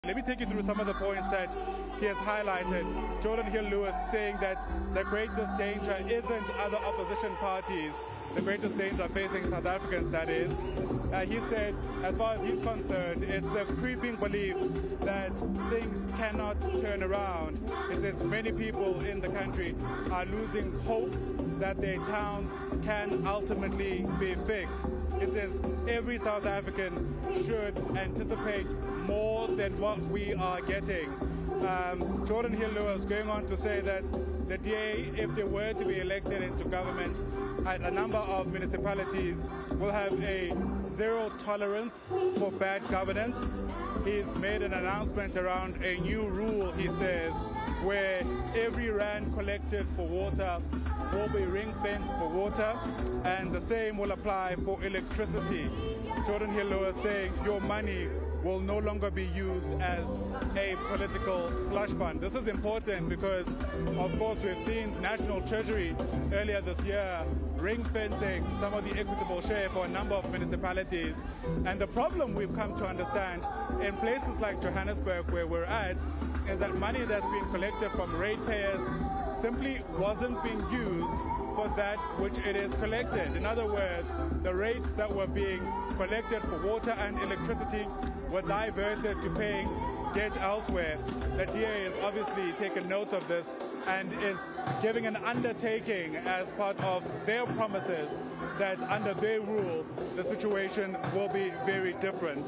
Let me take you through some of the points that he has highlighted. Geordin Hill-Lewis saying that the greatest danger isn't other opposition parties, the greatest danger facing South Africans, that is. He said, as far as he's concerned, it's the creeping belief that things cannot turn around. He says many people in the country are losing hope that their towns can ultimately be fixed. It says every South African should anticipate more than what we are getting. Geordin Hill-Lewis going on to say that the DA, if they were to be elected into government, a number of municipalities will have a zero tolerance for bad governance. He's made an announcement around a new rule, he says, where every rand collected for water will be ring-fenced for water, and the same will apply for electricity. Geordin Hill-Lewis saying your money will no longer be used as a political slush fund. This is important because, of course, we've seen National Treasury earlier this year ring-fencing some of the equitable share for a number of municipalities. And the problem we've come to understand in places like Johannesburg, where we're at, is that money that's being collected from ratepayers simply wasn't being used for that which it is collected. In other words, the rates that were being collected for water and electricity were diverted to paying debt elsewhere. The DA has obviously taken note of this and is giving an undertaking as part of their promises that under their rule the situation will be very different.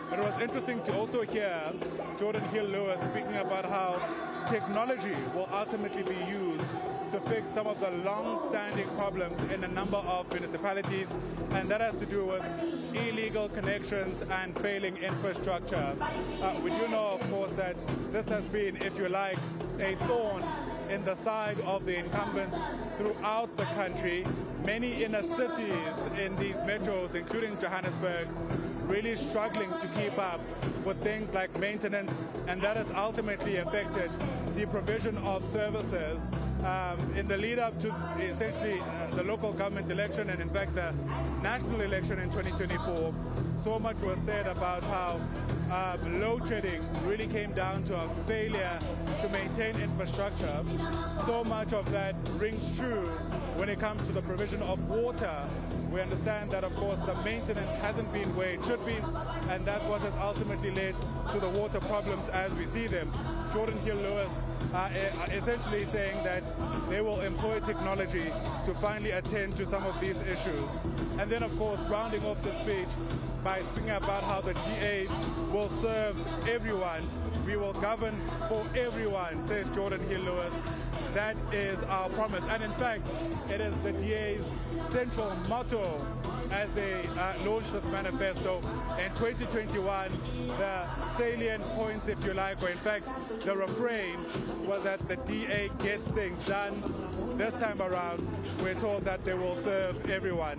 But it was interesting to also hear Geordin Hill-Lewis speaking about how technology will ultimately be used to fix some of the long-standing problems in a number of municipalities, and that has to do with illegal connections and failing infrastructure. We do know, of course, that this has been, if you like, a thorn in the side of the incumbents throughout the country. Many inner cities in these metros, including Johannesburg, really struggling to keep up with things like maintenance, and that has ultimately affected the provision of services. In the lead up to essentially the local government election, and in fact the national election in 2024, so much was said about how load shedding really came down to a failure to maintain infrastructure. So much of that rings true when it comes to the provision of water. We understand that, of course, the maintenance hasn't been where it should be, and that's what has ultimately led to the water problems as we see them. Geordin Hill-Lewis essentially saying that they will employ technology to finally attend to some of these issues. And then, of course, rounding off the speech by speaking about how the DA will serve everyone. We will govern for everyone, says Geordin Hill-Lewis. That is our promise. And in fact, it is the DA's central motto as they launch this manifesto. In 2021, the salient points, if you like, or in fact, the refrain was that the DA gets things done. This time around, we're told that they will serve everyone.